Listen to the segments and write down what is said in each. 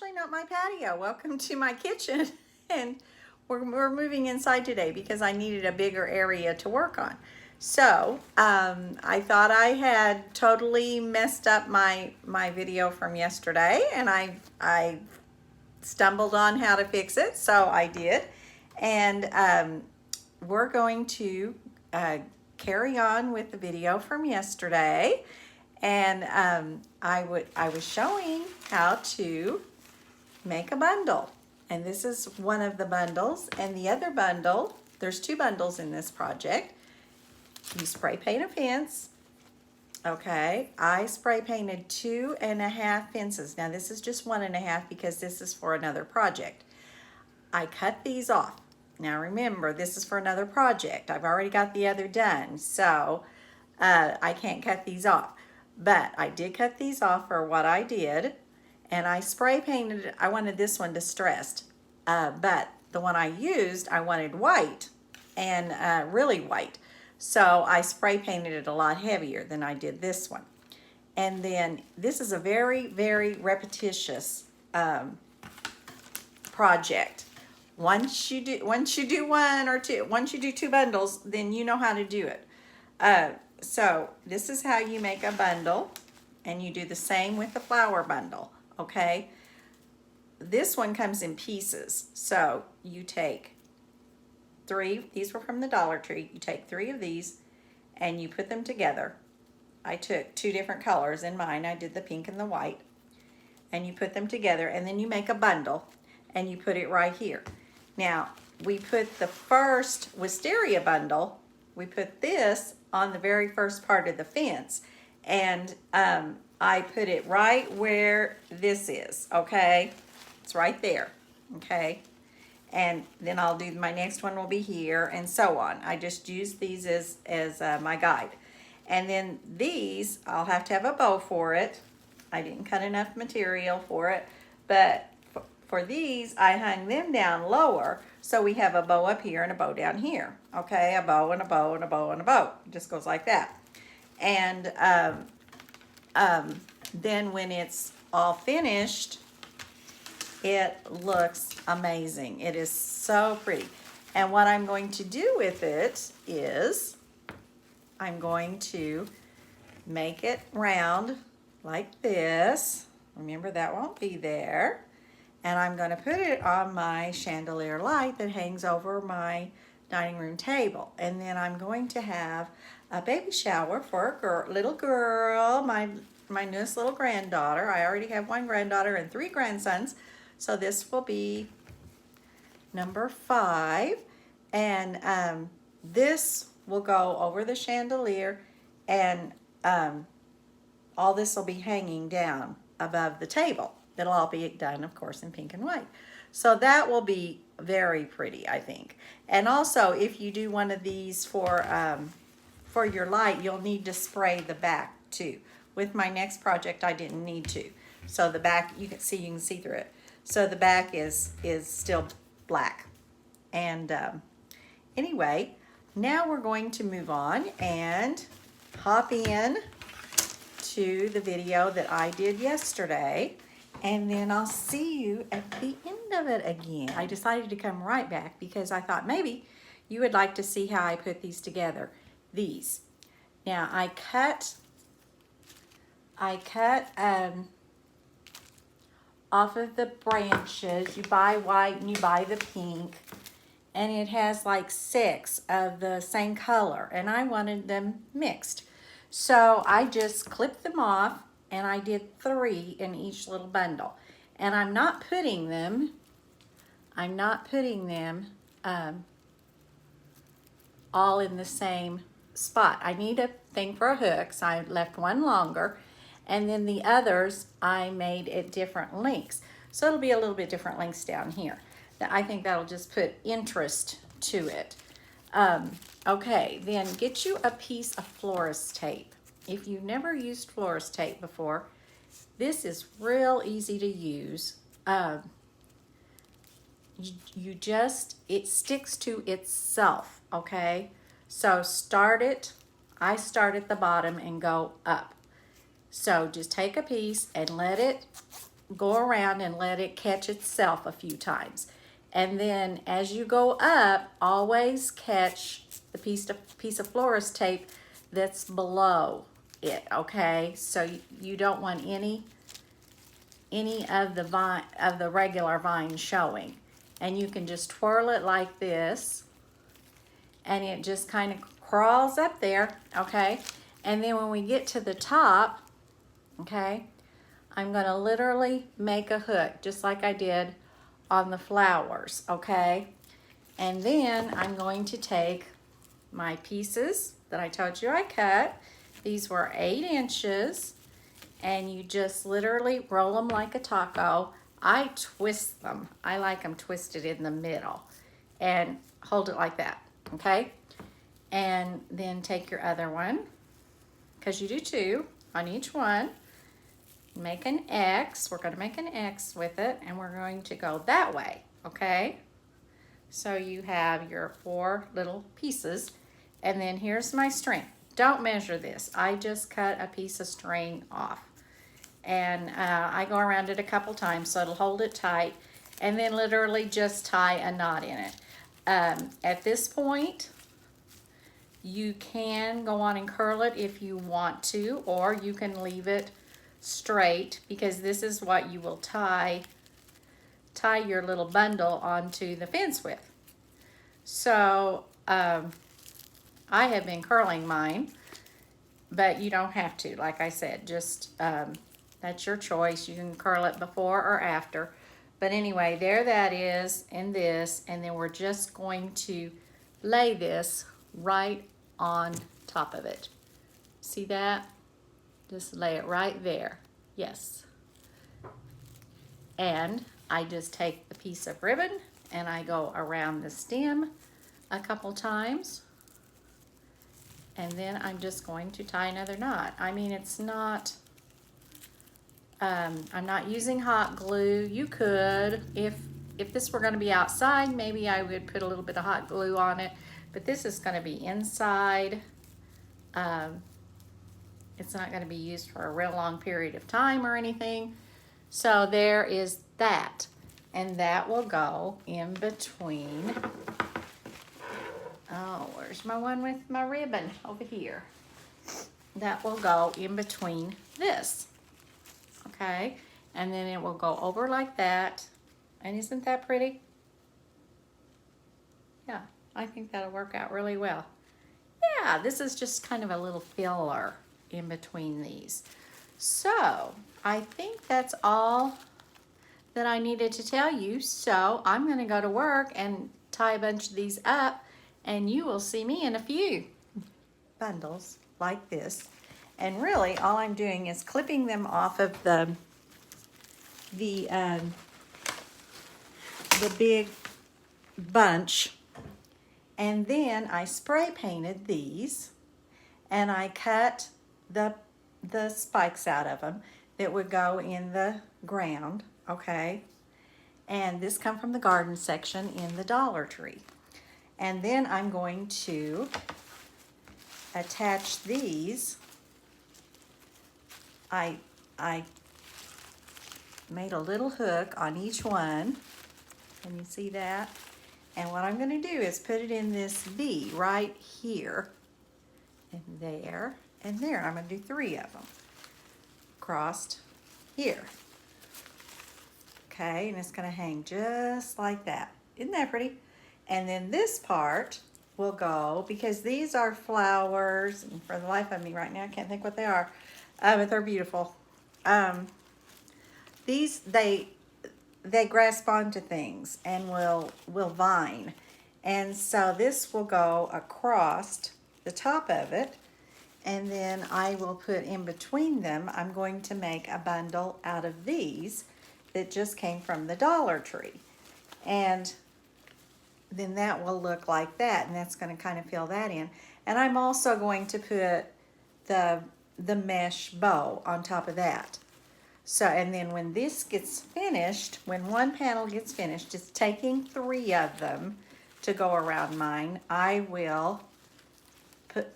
Actually not my patio. Welcome to my kitchen. And we're moving inside today because I needed a bigger area to work on. So I thought I had totally messed up my video from yesterday, and I stumbled on how to fix it, so I did. And we're going to carry on with the video from yesterday. And I was showing how to make a bundle, and this is one of the bundles. And the other bundle, there's two bundles in this project. You spray paint a fence. Okay, I spray painted 2.5 fences. Now this is just 1.5 because this is for another project. I cut these off. Now remember, this is for another project. I've already got the other done, so I can't cut these off. But I did cut these off for what I did, and I spray painted it. I wanted this one distressed, but the one I used, I wanted white, and really white. So I spray painted it a lot heavier than I did this one. And then this is a very, very repetitious project. Once you do one or two, once you do two bundles, then you know how to do it. So this is how you make a bundle, and you do the same with the flower bundle, okay? This one comes in pieces. So you take 3, these were from the Dollar Tree. You take 3 of these and you put them together. I took 2 different colors in mine. I did the pink and the white. And you put them together, and then you make a bundle and you put it right here. Now, we put the first wisteria bundle, we put this on the very first part of the fence, and I put it right where this is, okay? It's right there, okay? And then I'll do, my next one will be here, and so on. I just use these as my guide. And then these, I'll have to have a bow for it. I didn't cut enough material for it, but for these, I hung them down lower, so we have a bow up here and a bow down here. Okay, a bow and a bow and a bow and a bow. It just goes like that. And then when it's all finished, it looks amazing. It is so pretty. And what I'm going to do with it is I'm going to make it round like this. Remember, that won't be there. And I'm going to put it on my chandelier light that hangs over my dining room table. And then I'm going to have a baby shower for a little girl, my newest little granddaughter. I already have 1 granddaughter and 3 grandsons. So this will be number 5. And this will go over the chandelier, and all this will be hanging down above the table. It'll all be done, of course, in pink and white. So that will be very pretty, I think. And also, if you do one of these for your light, you'll need to spray the back too. With my next project, I didn't need to. So the back, you can see through it. So the back is still black. And anyway, now we're going to move on and hop in to the video that I did yesterday. And then I'll see you at the end of it again. I decided to come right back because I thought maybe you would like to see how I put these together. These. Now I cut off of the branches. You buy white and you buy the pink, and it has like 6 of the same color, and I wanted them mixed. So I just clipped them off, and I did 3 in each little bundle. And I'm not putting them all in the same spot. I need a thing for a hook, so I left one longer. And then the others I made at different lengths. So it'll be a little bit different lengths down here. I think that'll just put interest to it. Okay, then get you a piece of florist tape. If you've never used florist tape before, this is real easy to use. It sticks to itself, okay? So I start at the bottom and go up. So just take a piece and let it go around and let it catch itself a few times. And then as you go up, always catch the piece of florist tape that's below it, okay? So you don't want any of the regular vine showing. And you can just twirl it like this, and it just kind of crawls up there, okay? And then when we get to the top, okay, I'm gonna literally make a hook, just like I did on the flowers, okay? And then I'm going to take my pieces that I told you I cut. These were 8 inches, and you just literally roll them like a taco. I twist them. I like them twisted in the middle, and hold it like that, okay? And then take your other one, because you do 2 on each one. Make an X. We're going to make an X with it, and we're going to go that way, okay? So you have your 4 little pieces, and then here's my string. Don't measure this. I just cut a piece of string off, and I go around it a couple times so it'll hold it tight, and then literally just tie a knot in it. At this point, you can go on and curl it if you want to, or you can leave it straight, because this is what you will tie your little bundle onto the fence with. So I have been curling mine, but you don't have to. Like I said, just that's your choice. You can curl it before or after. But anyway, there that is, and this, and then we're just going to lay this right on top of it. See that? Just lay it right there. Yes. And I just take the piece of ribbon and I go around the stem a couple times. And then I'm just going to tie another knot. I mean, it's not, I'm not using hot glue. You could, if this were going to be outside, maybe I would put a little bit of hot glue on it. But this is going to be inside. It's not going to be used for a real long period of time or anything. So there is that. And that will go in between. Oh, where's my one with my ribbon? Over here. That will go in between this. Okay. And then it will go over like that. And isn't that pretty? Yeah, I think that'll work out really well. Yeah, this is just kind of a little filler in between these. So I think that's all that I needed to tell you. So I'm going to go to work and tie a bunch of these up, and you will see me in a few bundles like this. And really all I'm doing is clipping them off of the big bunch, and then I spray painted these, and I cut the spikes out of them that would go in the ground, okay? And this come from the garden section in the Dollar Tree. And then I'm going to attach these. I made a little hook on each one. Can you see that? And what I'm going to do is put it in this V right here, and there, and there. I'm going to do 3 of them crossed here. Okay, and it's going to hang just like that. Isn't that pretty? And then this part will go, because these are flowers, and for the life of me right now I can't think what they are, but they're beautiful. These, they grasp onto things and will vine. And so this will go across the top of it, and then I will put in between them, I'm going to make a bundle out of these that just came from the Dollar Tree. And then that will look like that, and that's going to kind of fill that in. And I'm also going to put the mesh bow on top of that. So, and then when this gets finished, when one panel gets finished, just taking 3 of them to go around mine, I will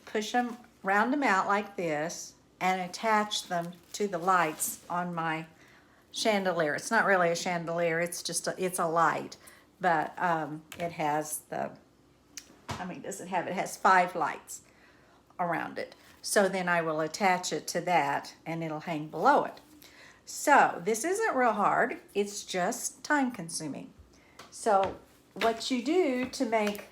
push them, round them out like this, and attach them to the lights on my chandelier. It's not really a chandelier, it's just it's a light, but it has the, how many does it have? It has 5 lights around it. So then I will attach it to that and it'll hang below it. So this isn't real hard, it's just time consuming. So what you do to make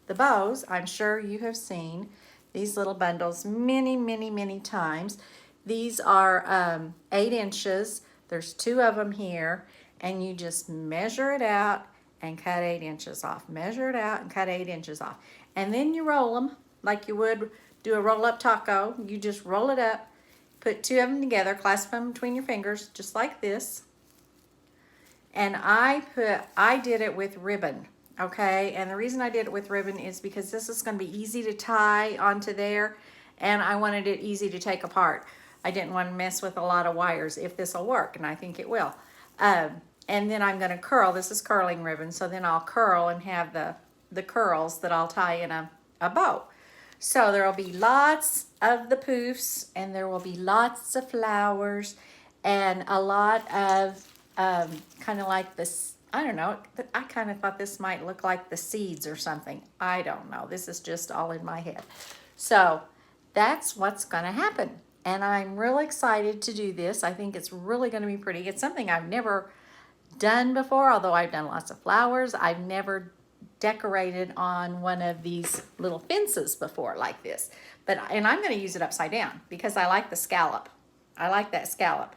the bows, I'm sure you have seen these little bundles many times. These are 8 inches. There's 2 of them here, and you just measure it out and cut 8 inches off. Measure it out and cut 8 inches off. And then you roll them like you would do a roll-up taco. You just roll it up, put 2 of them together, clasp them between your fingers, just like this. And I did it with ribbon, okay? And the reason I did it with ribbon is because this is going to be easy to tie onto there, and I wanted it easy to take apart. I didn't want to mess with a lot of wires if this will work, and I think it will. And then I'm going to curl. This is curling ribbon, so then I'll curl and have the curls that I'll tie in a bow. So there will be lots of the poofs, and there will be lots of flowers, and a lot of kind of like this, I don't know, I kind of thought this might look like the seeds or something. I don't know. This is just all in my head. So that's what's going to happen. And I'm really excited to do this. I think it's really going to be pretty. It's something I've never done before, although I've done lots of flowers. I've never decorated on one of these little fences before like this. And I'm going to use it upside down because I like the scallop. I like that scallop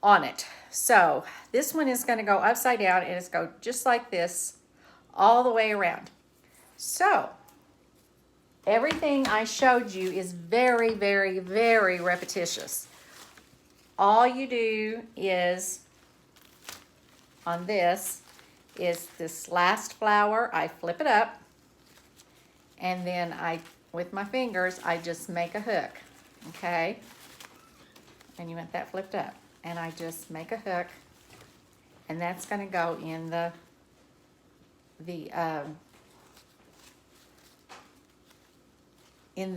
on it. So this one is going to go upside down, and it's go just like this all the way around. So everything I showed you is very repetitious. All you do is, on this, is this last flower, I flip it up, and then with my fingers, I just make a hook, okay? And you want that flipped up. And I just make a hook, and that's going to go in the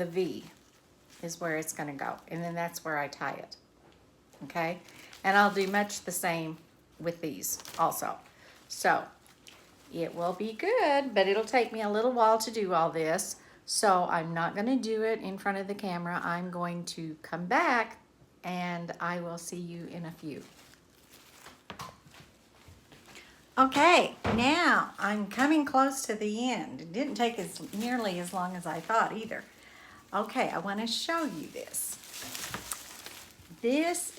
V is where it's going to go, and then that's where I tie it, okay? And I'll do much the same with these also. So it will be good, but it'll take me a little while to do all this, so I'm not going to do it in front of the camera. I'm going to come back, and I will see you in a few. Okay, now I'm coming close to the end. It didn't take nearly as long as I thought either. Okay, I want to show you this. This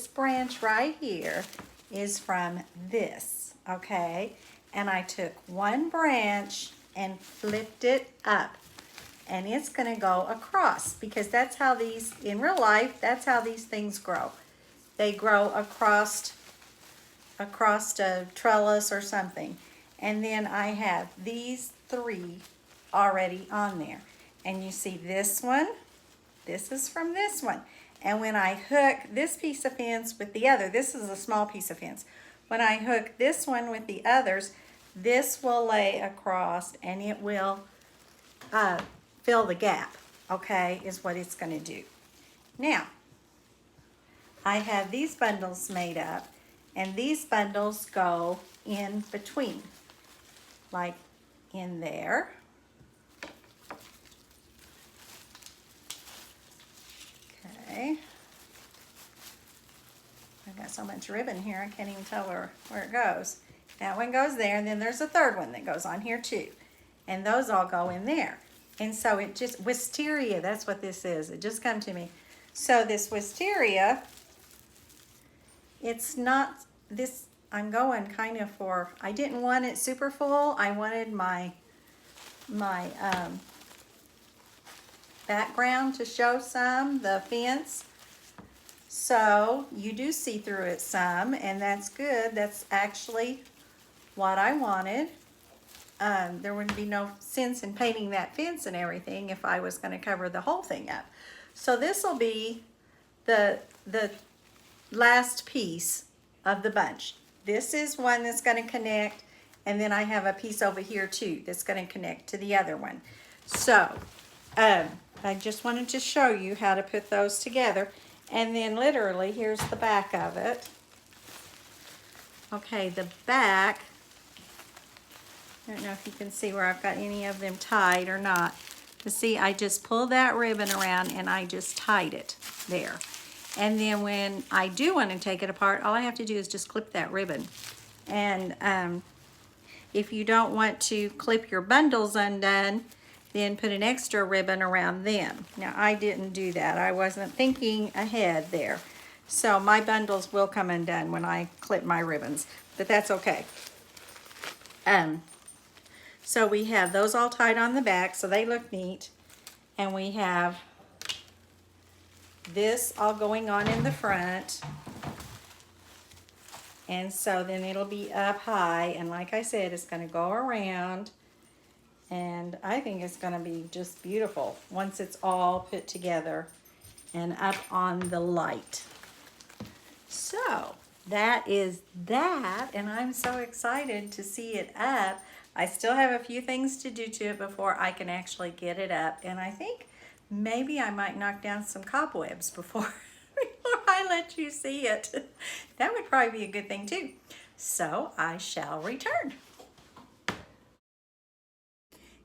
branch right here is from this, okay? And I took one branch and flipped it up. And it's going to go across, because that's how these, in real life, that's how these things grow. They grow across a trellis or something. And then I have these 3 already on there. And you see this one, this is from this one. And when I hook this piece of fence with the other, this is a small piece of fence. When I hook this one with the others, this will lay across, and it will fill the gap, okay, is what it's going to do. Now, I have these bundles made up, and these bundles go in between, like in there. Okay. I've got so much ribbon here, I can't even tell where it goes. That one goes there, and then there's a third one that goes on here too. And those all go in there. And so it just, wisteria, that's what this is. It just come to me. So this wisteria, it's not this, I'm going kind of for, I didn't want it super full. I wanted my background to show some, the fence. So you do see through it some, and that's good. That's actually what I wanted. There wouldn't be no sense in painting that fence and everything if I was going to cover the whole thing up. So this will be the last piece of the bunch. This is one that's going to connect, and then I have a piece over here too that's going to connect to the other one. So I just wanted to show you how to put those together. And then literally, here's the back of it. Okay, the back, I don't know if you can see where I've got any of them tied or not. But see, I just pulled that ribbon around and I just tied it there. And then when I do want to take it apart, all I have to do is just clip that ribbon. And if you don't want to clip your bundles undone, then put an extra ribbon around them. Now, I didn't do that. I wasn't thinking ahead there. So my bundles will come undone when I clip my ribbons, but that's okay. So we have those all tied on the back, so they look neat. And we have this all going on in the front. And so then it'll be up high, and like I said, it's going to go around. And I think it's going to be just beautiful once it's all put together and up on the light. So that is that, and I'm so excited to see it up. I still have a few things to do to it before I can actually get it up, and I think maybe I might knock down some cobwebs before I let you see it. That would probably be a good thing too. So I shall return.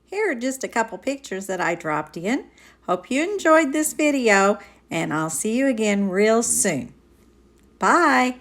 Here are just a couple pictures that I dropped in. Hope you enjoyed this video, and I'll see you again real soon. Bye.